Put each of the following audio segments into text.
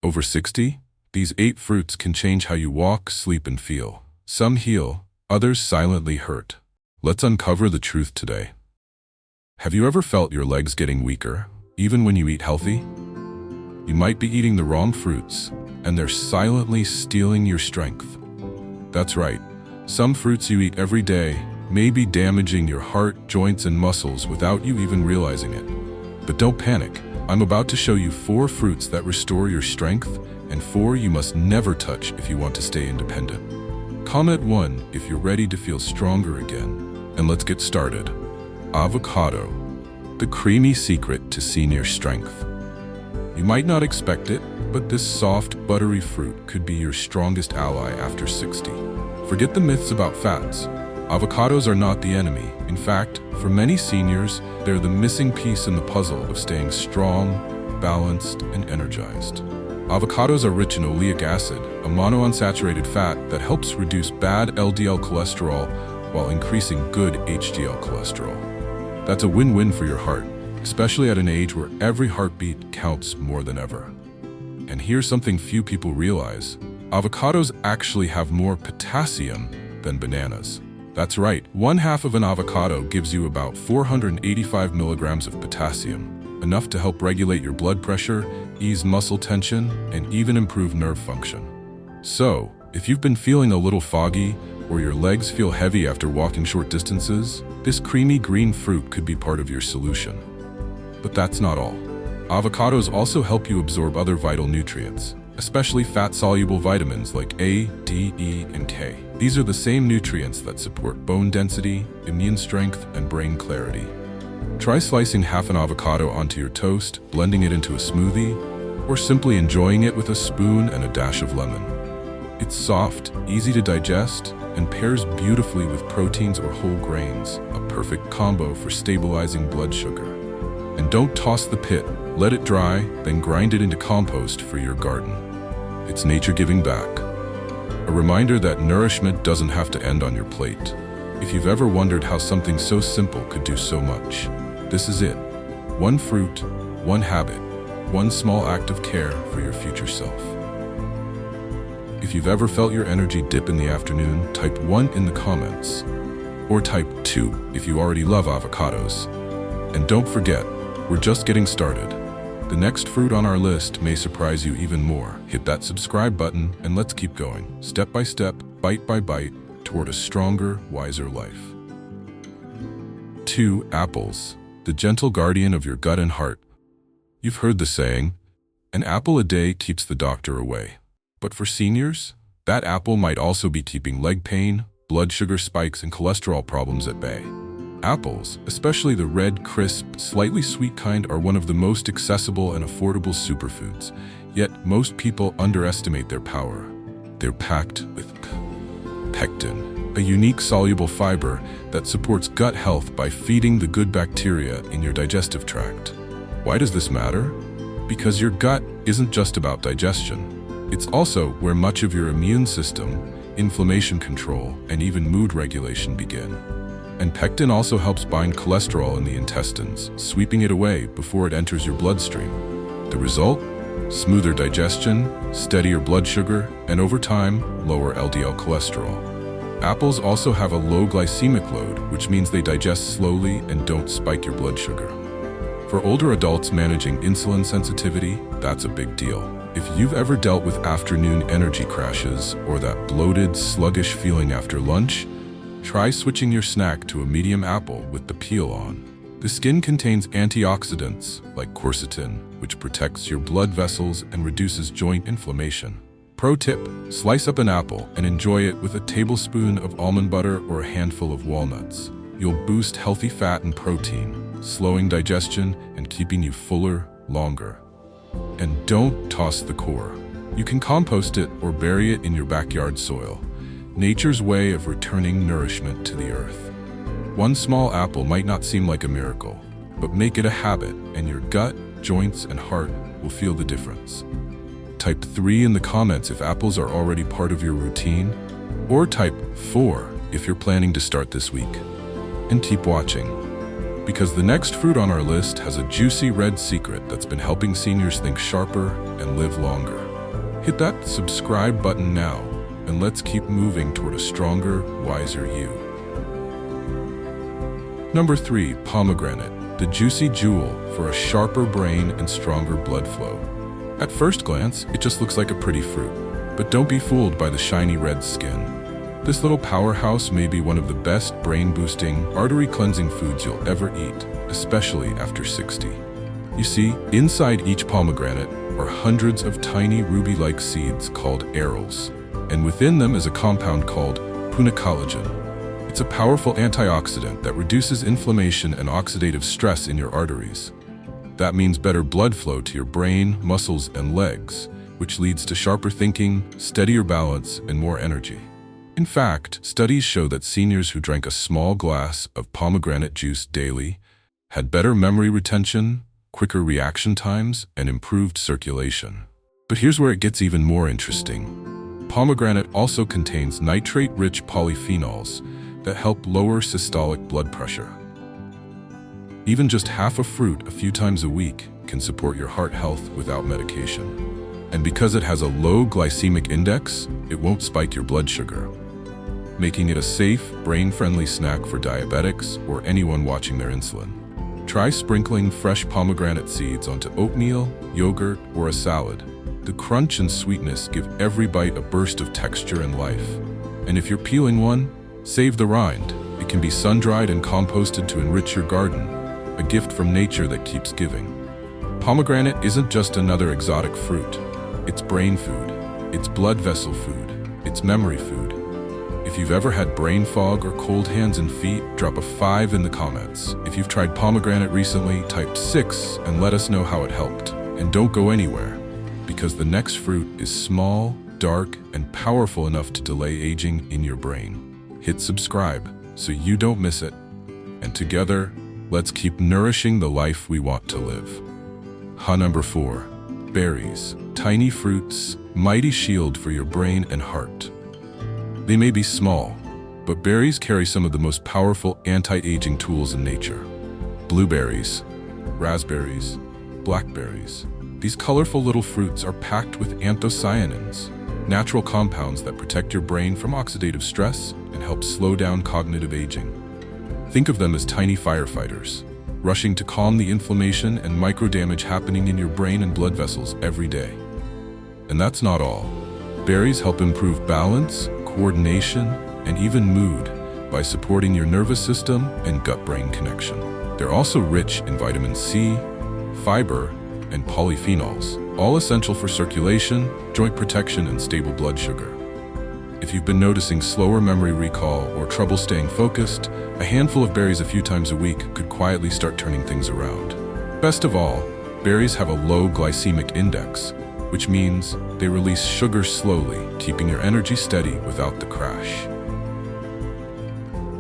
Over 60? These 8 fruits can change how you walk, sleep, and feel. Some heal, others silently hurt. Let's uncover the truth today. Have you ever felt your legs getting weaker, even when you eat healthy? You might be eating the wrong fruits, and they're silently stealing your strength. That's right. Some fruits you eat every day may be damaging your heart, joints, and muscles without you even realizing it. But don't panic. I'm about to show you 4 fruits that restore your strength and 4 you must never touch if you want to stay independent. Comment 1 if you're ready to feel stronger again. And let's get started. Avocado, the creamy secret to senior strength. You might not expect it, but this soft, buttery fruit could be your strongest ally after 60. Forget the myths about fats. Avocados are not the enemy. In fact, for many seniors, they're the missing piece in the puzzle of staying strong, balanced, and energized. Avocados are rich in oleic acid, a monounsaturated fat that helps reduce bad LDL cholesterol while increasing good HDL cholesterol. That's a win-win for your heart, especially at an age where every heartbeat counts more than ever. And here's something few people realize. Avocados actually have more potassium than bananas. That's right, 1/2 of an avocado gives you about 485 milligrams of potassium, enough to help regulate your blood pressure, ease muscle tension, and even improve nerve function. So, if you've been feeling a little foggy, or your legs feel heavy after walking short distances, this creamy green fruit could be part of your solution. But that's not all. Avocados also help you absorb other vital nutrients, especially fat-soluble vitamins like A, D, E, and K. These are the same nutrients that support bone density, immune strength, and brain clarity. Try slicing half an avocado onto your toast, blending it into a smoothie, or simply enjoying it with a spoon and a dash of lemon. It's soft, easy to digest, and pairs beautifully with proteins or whole grains, a perfect combo for stabilizing blood sugar. And don't toss the pit. Let it dry, then grind it into compost for your garden. It's nature giving back. A reminder that nourishment doesn't have to end on your plate. If you've ever wondered how something so simple could do so much, this is it. 1 fruit, 1 habit, 1 small act of care for your future self. If you've ever felt your energy dip in the afternoon, type 1 in the comments. Or type 2 if you already love avocados. And don't forget, we're just getting started. The next fruit on our list may surprise you even more. Hit that subscribe button and let's keep going, step by step, bite by bite, toward a stronger, wiser life. 2. Apples, the gentle guardian of your gut and heart. You've heard the saying, an apple a day keeps the doctor away. But for seniors, that apple might also be keeping leg pain, blood sugar spikes, and cholesterol problems at bay. Apples, especially the red, crisp, slightly sweet kind, are one of the most accessible and affordable superfoods, yet most people underestimate their power. They're packed with pectin, a unique soluble fiber that supports gut health by feeding the good bacteria in your digestive tract. Why does this matter? Because your gut isn't just about digestion. It's also where much of your immune system, inflammation control, and even mood regulation begin. And pectin also helps bind cholesterol in the intestines, sweeping it away before it enters your bloodstream. The result? Smoother digestion, steadier blood sugar, and over time, lower LDL cholesterol. Apples also have a low glycemic load, which means they digest slowly and don't spike your blood sugar. For older adults managing insulin sensitivity, that's a big deal. If you've ever dealt with afternoon energy crashes or that bloated, sluggish feeling after lunch, try switching your snack to a medium apple with the peel on. The skin contains antioxidants like quercetin, which protects your blood vessels and reduces joint inflammation. Pro tip, slice up an apple and enjoy it with a tablespoon of almond butter or a handful of walnuts. You'll boost healthy fat and protein, slowing digestion and keeping you fuller longer. And don't toss the core. You can compost it or bury it in your backyard soil. Nature's way of returning nourishment to the earth. 1 small apple might not seem like a miracle, but make it a habit and your gut, joints, and heart will feel the difference. Type 3 in the comments if apples are already part of your routine, or type 4 if you're planning to start this week. And keep watching, because the next fruit on our list has a juicy red secret that's been helping seniors think sharper and live longer. Hit that subscribe button now, and let's keep moving toward a stronger, wiser you. Number 3, pomegranate, the juicy jewel for a sharper brain and stronger blood flow. At first glance, it just looks like a pretty fruit, but don't be fooled by the shiny red skin. This little powerhouse may be one of the best brain-boosting, artery-cleansing foods you'll ever eat, especially after 60. You see, inside each pomegranate are hundreds of tiny ruby-like seeds called arils, and within them is a compound called punicalagin. It's a powerful antioxidant that reduces inflammation and oxidative stress in your arteries. That means better blood flow to your brain, muscles, and legs, which leads to sharper thinking, steadier balance, and more energy. In fact, studies show that seniors who drank a small glass of pomegranate juice daily had better memory retention, quicker reaction times, and improved circulation. But here's where it gets even more interesting. Pomegranate also contains nitrate-rich polyphenols that help lower systolic blood pressure. Even just half a fruit a few times a week can support your heart health without medication. And because it has a low glycemic index, it won't spike your blood sugar, making it a safe, brain-friendly snack for diabetics or anyone watching their insulin. Try sprinkling fresh pomegranate seeds onto oatmeal, yogurt, or a salad. The crunch and sweetness give every bite a burst of texture and life. And if you're peeling one, save the rind. It can be sun-dried and composted to enrich your garden, a gift from nature that keeps giving. Pomegranate isn't just another exotic fruit. It's brain food, it's blood vessel food, it's memory food. If you've ever had brain fog or cold hands and feet, drop a 5 in the comments. If you've tried pomegranate recently, type 6 and let us know how it helped. And don't go anywhere, because the next fruit is small, dark, and powerful enough to delay aging in your brain. Hit subscribe so you don't miss it. And together, let's keep nourishing the life we want to live. Number 4, berries, tiny fruits, mighty shield for your brain and heart. They may be small, but berries carry some of the most powerful anti-aging tools in nature. Blueberries, raspberries, blackberries. These colorful little fruits are packed with anthocyanins, natural compounds that protect your brain from oxidative stress and help slow down cognitive aging. Think of them as tiny firefighters, rushing to calm the inflammation and microdamage happening in your brain and blood vessels every day. And that's not all. Berries help improve balance, coordination, and even mood by supporting your nervous system and gut-brain connection. They're also rich in vitamin C, fiber, and polyphenols, all essential for circulation, joint protection, and stable blood sugar. If you've been noticing slower memory recall or trouble staying focused, a handful of berries a few times a week could quietly start turning things around. Best of all, berries have a low glycemic index, which means they release sugar slowly, keeping your energy steady without the crash.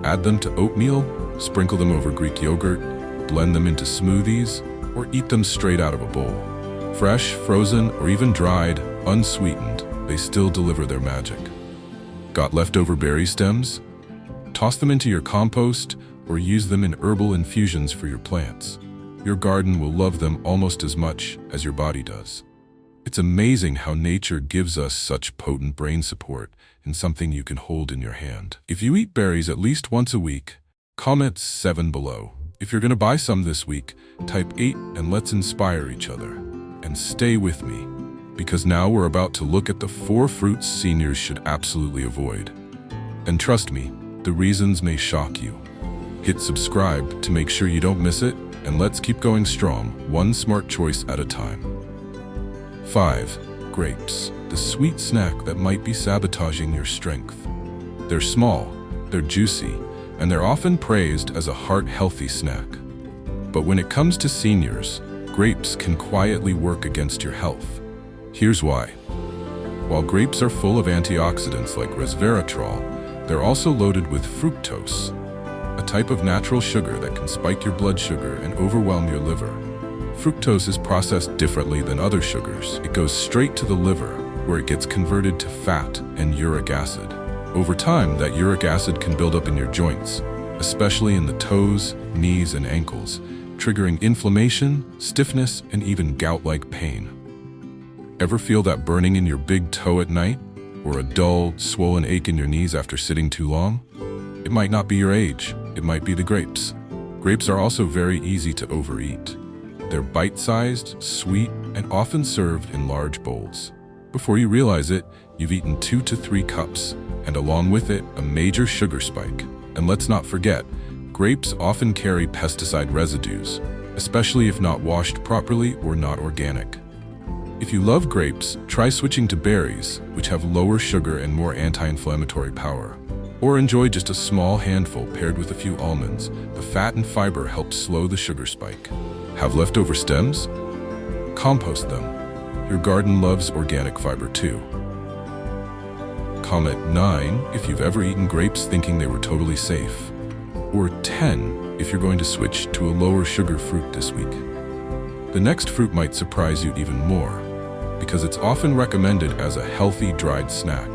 Add them to oatmeal, sprinkle them over Greek yogurt, blend them into smoothies, or eat them straight out of a bowl. Fresh, frozen, or even dried, unsweetened, they still deliver their magic. Got leftover berry stems? Toss them into your compost or use them in herbal infusions for your plants. Your garden will love them almost as much as your body does. It's amazing how nature gives us such potent brain support in something you can hold in your hand. If you eat berries at least once a week, comment 7 below. If you're going to buy some this week, type 8 and let's inspire each other. And stay with me, because now we're about to look at the 4 fruits seniors should absolutely avoid. And trust me, the reasons may shock you. Hit subscribe to make sure you don't miss it, and let's keep going strong, one smart choice at a time. 5. Grapes, the sweet snack that might be sabotaging your strength. They're small, they're juicy, and they're often praised as a heart-healthy snack. But when it comes to seniors, grapes can quietly work against your health. Here's why. While grapes are full of antioxidants like resveratrol, they're also loaded with fructose, a type of natural sugar that can spike your blood sugar and overwhelm your liver. Fructose is processed differently than other sugars. It goes straight to the liver, where it gets converted to fat and uric acid. Over time, that uric acid can build up in your joints, especially in the toes, knees, and ankles, triggering inflammation, stiffness, and even gout-like pain. Ever feel that burning in your big toe at night? Or a dull, swollen ache in your knees after sitting too long? It might not be your age, it might be the grapes. Grapes are also very easy to overeat. They're bite-sized, sweet, and often served in large bowls. Before you realize it, you've eaten 2 to 3 cups, and along with it, a major sugar spike. And let's not forget, grapes often carry pesticide residues, especially if not washed properly or not organic. If you love grapes, try switching to berries, which have lower sugar and more anti-inflammatory power. Or enjoy just a small handful paired with a few almonds. The fat and fiber help slow the sugar spike. Have leftover stems? Compost them. Your garden loves organic fiber too. Comment 9 if you've ever eaten grapes thinking they were totally safe. Or 10 if you're going to switch to a lower sugar fruit this week. The next fruit might surprise you even more, because it's often recommended as a healthy dried snack.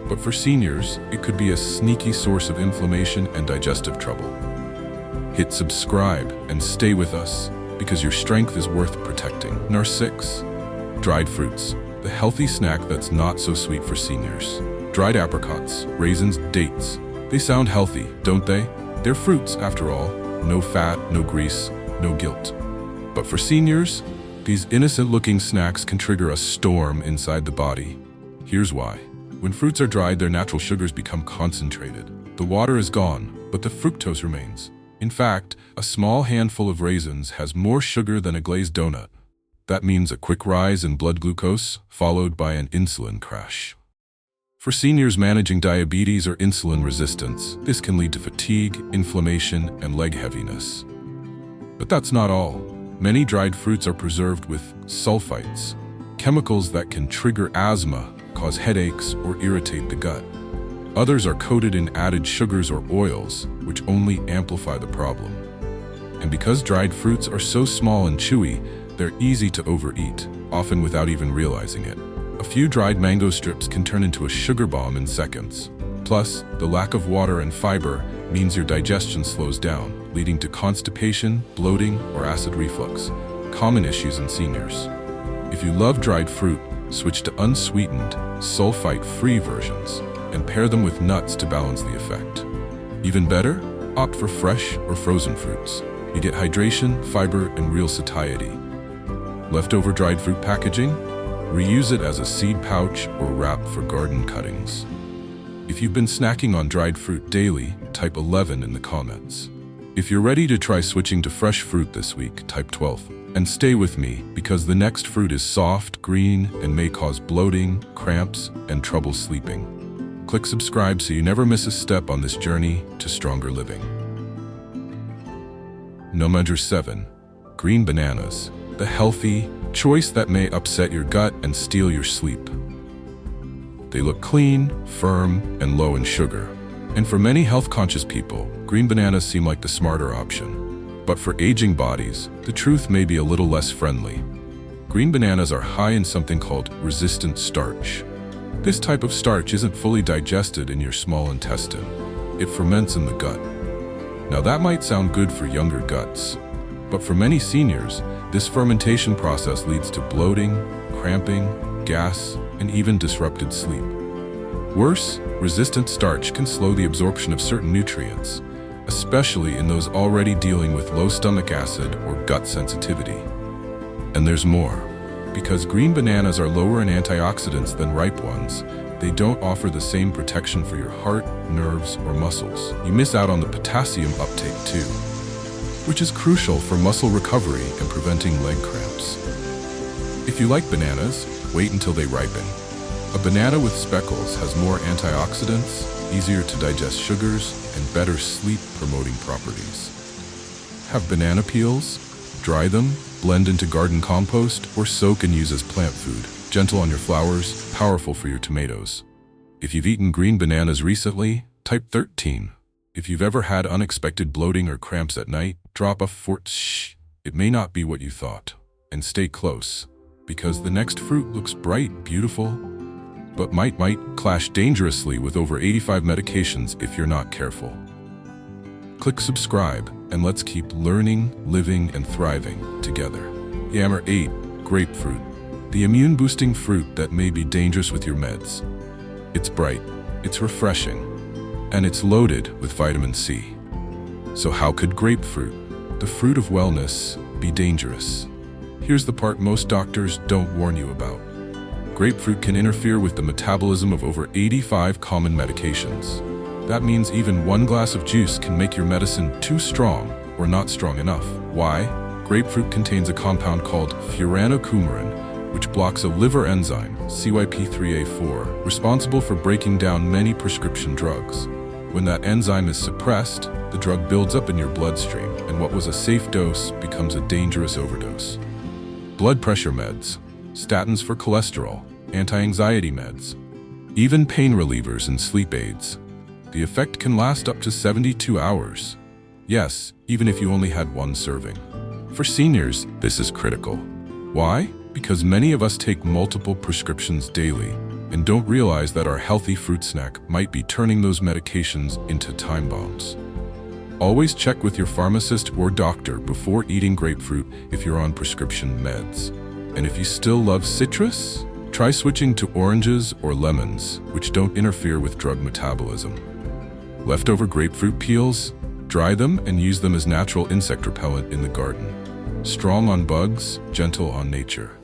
But for seniors, it could be a sneaky source of inflammation and digestive trouble. Hit subscribe and stay with us, because your strength is worth protecting. Number 6. Dried fruits, the healthy snack that's not so sweet for seniors. Dried apricots, raisins, dates. They sound healthy, don't they? They're fruits, after all. No fat, no grease, no guilt. But for seniors, these innocent-looking snacks can trigger a storm inside the body. Here's why. When fruits are dried, their natural sugars become concentrated. The water is gone, but the fructose remains. In fact, a small handful of raisins has more sugar than a glazed donut. That means a quick rise in blood glucose, followed by an insulin crash. For seniors managing diabetes or insulin resistance, this can lead to fatigue, inflammation, and leg heaviness. But that's not all. Many dried fruits are preserved with sulfites, chemicals that can trigger asthma, cause headaches, or irritate the gut. Others are coated in added sugars or oils, which only amplify the problem. And because dried fruits are so small and chewy, they're easy to overeat, often without even realizing it. A few dried mango strips can turn into a sugar bomb in seconds. Plus, the lack of water and fiber means your digestion slows down, leading to constipation, bloating, or acid reflux, common issues in seniors. If you love dried fruit, switch to unsweetened, sulfite-free versions, and pair them with nuts to balance the effect. Even better, opt for fresh or frozen fruits. You get hydration, fiber, and real satiety. Leftover dried fruit packaging? Reuse it as a seed pouch or wrap for garden cuttings. If you've been snacking on dried fruit daily, type 11 in the comments. If you're ready to try switching to fresh fruit this week, type 12. And stay with me, because the next fruit is soft, green, and may cause bloating, cramps, and trouble sleeping. Click subscribe so you never miss a step on this journey to stronger living. Number 7. Green bananas, the healthy choice that may upset your gut and steal your sleep. They look clean, firm, and low in sugar. And for many health-conscious people, green bananas seem like the smarter option. But for aging bodies, the truth may be a little less friendly. Green bananas are high in something called resistant starch. This type of starch isn't fully digested in your small intestine. It ferments in the gut. Now that might sound good for younger guts, but for many seniors, this fermentation process leads to bloating, cramping, gas, and even disrupted sleep. Worse, resistant starch can slow the absorption of certain nutrients, especially in those already dealing with low stomach acid or gut sensitivity. And there's more. Because green bananas are lower in antioxidants than ripe ones, they don't offer the same protection for your heart, nerves, or muscles. You miss out on the potassium uptake too, which is crucial for muscle recovery and preventing leg cramps. If you like bananas, wait until they ripen. A banana with speckles has more antioxidants, easier to digest sugars, and better sleep-promoting properties. Have banana peels? Dry them, blend into garden compost, or soak and use as plant food. Gentle on your flowers, powerful for your tomatoes. If you've eaten green bananas recently, type 13. If you've ever had unexpected bloating or cramps at night, drop a shh. It may not be what you thought. And stay close, because the next fruit looks bright, beautiful, but might clash dangerously with over 85 medications if you're not careful. Click subscribe, and let's keep learning, living, and thriving together. Number 8. Grapefruit, the immune-boosting fruit that may be dangerous with your meds. It's bright, it's refreshing, and it's loaded with vitamin C. So how could grapefruit, the fruit of wellness, be dangerous? Here's the part most doctors don't warn you about. Grapefruit can interfere with the metabolism of over 85 common medications. That means even one glass of juice can make your medicine too strong or not strong enough. Why? Grapefruit contains a compound called furanocoumarin, which blocks a liver enzyme, CYP3A4, responsible for breaking down many prescription drugs. When that enzyme is suppressed, the drug builds up in your bloodstream, and what was a safe dose becomes a dangerous overdose. Blood pressure meds, statins for cholesterol, anti-anxiety meds, even pain relievers and sleep aids. The effect can last up to 72 hours. Yes, even if you only had one serving. For seniors, this is critical. Why? Because many of us take multiple prescriptions daily and don't realize that our healthy fruit snack might be turning those medications into time bombs. Always check with your pharmacist or doctor before eating grapefruit if you're on prescription meds. And if you still love citrus, try switching to oranges or lemons, which don't interfere with drug metabolism. Leftover grapefruit peels, dry them and use them as natural insect repellent in the garden. Strong on bugs, gentle on nature.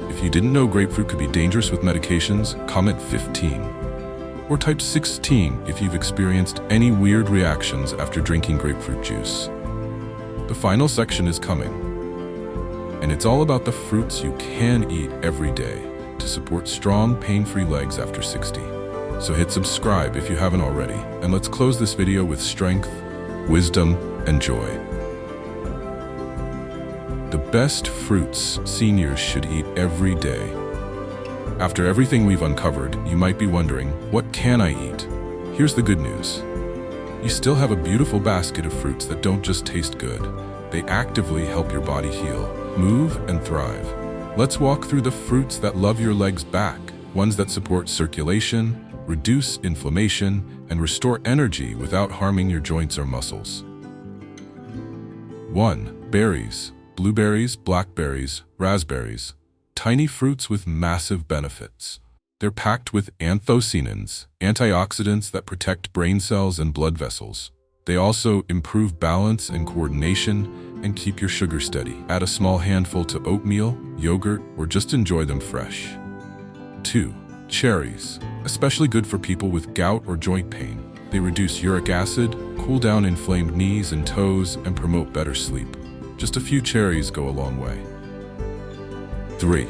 If you didn't know grapefruit could be dangerous with medications, comment 15. Or type 16 if you've experienced any weird reactions after drinking grapefruit juice. The final section is coming, and it's all about the fruits you can eat every day to support strong, pain-free legs after 60. So hit subscribe if you haven't already, and let's close this video with strength, wisdom, and joy. The best fruits seniors should eat every day. After everything we've uncovered, you might be wondering, what can I eat? Here's the good news. You still have a beautiful basket of fruits that don't just taste good. They actively help your body heal, move, and thrive. Let's walk through the fruits that love your legs back, ones that support circulation, reduce inflammation, and restore energy without harming your joints or muscles. 1. Berries. Blueberries, blackberries, raspberries. Tiny fruits with massive benefits. They're packed with anthocyanins, antioxidants that protect brain cells and blood vessels. They also improve balance and coordination and keep your sugar steady. Add a small handful to oatmeal, yogurt, or just enjoy them fresh. 2. Cherries. Especially good for people with gout or joint pain. They reduce uric acid, cool down inflamed knees and toes, and promote better sleep. Just a few cherries go a long way. 3.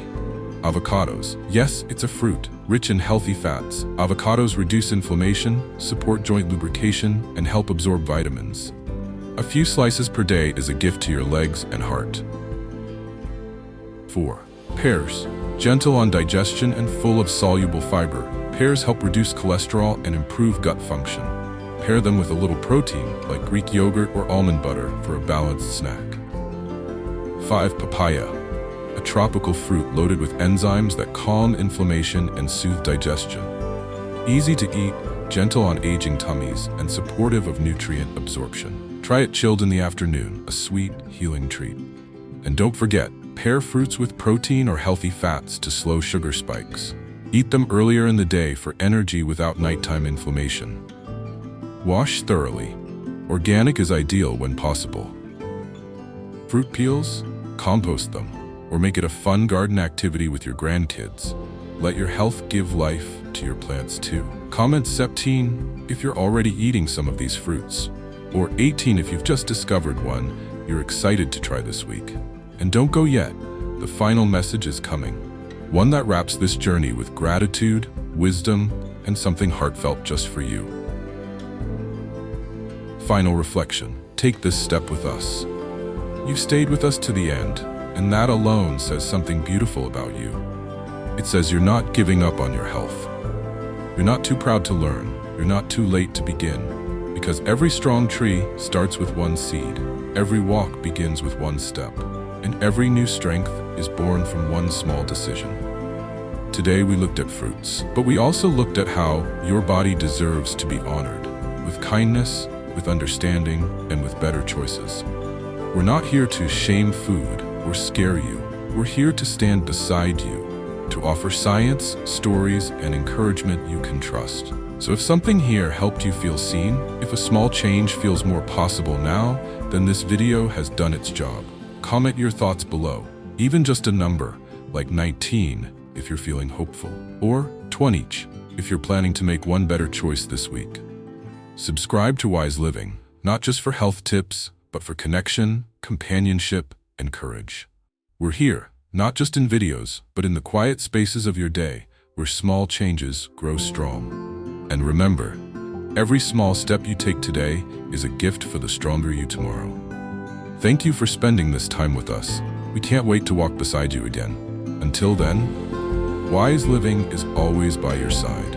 Avocados. Yes, it's a fruit, rich in healthy fats. Avocados reduce inflammation, support joint lubrication, and help absorb vitamins. A few slices per day is a gift to your legs and heart. 4. Pears. Gentle on digestion and full of soluble fiber, pears help reduce cholesterol and improve gut function. Pair them with a little protein, like Greek yogurt or almond butter, for a balanced snack. 5. Papaya. A tropical fruit loaded with enzymes that calm inflammation and soothe digestion. Easy to eat, gentle on aging tummies, and supportive of nutrient absorption. Try it chilled in the afternoon, a sweet, healing treat. And don't forget, pair fruits with protein or healthy fats to slow sugar spikes. Eat them earlier in the day for energy without nighttime inflammation. Wash thoroughly. Organic is ideal when possible. Fruit peels? Compost them, or make it a fun garden activity with your grandkids. Let your health give life to your plants too. Comment 17 if you're already eating some of these fruits, or 18 if you've just discovered one you're excited to try this week. And don't go yet, the final message is coming. One that wraps this journey with gratitude, wisdom, and something heartfelt just for you. Final reflection. Take this step with us. You've stayed with us to the end, and that alone says something beautiful about you. It says you're not giving up on your health. You're not too proud to learn. You're not too late to begin. Because every strong tree starts with one seed. Every walk begins with one step. And every new strength is born from one small decision. Today we looked at fruits, but we also looked at how your body deserves to be honored, with kindness, with understanding, and with better choices. We're not here to shame food or scare you. We're here to stand beside you, to offer science, stories, and encouragement you can trust. So if something here helped you feel seen, if a small change feels more possible now, then this video has done its job. Comment your thoughts below, even just a number, like 19 if you're feeling hopeful, or 20 if you're planning to make one better choice this week. Subscribe to Wise Living, not just for health tips, but for connection, companionship, and courage. We're here, not just in videos, but in the quiet spaces of your day, where small changes grow strong. And remember, every small step you take today is a gift for the stronger you tomorrow. Thank you for spending this time with us. We can't wait to walk beside you again. Until then, Wise Living is always by your side.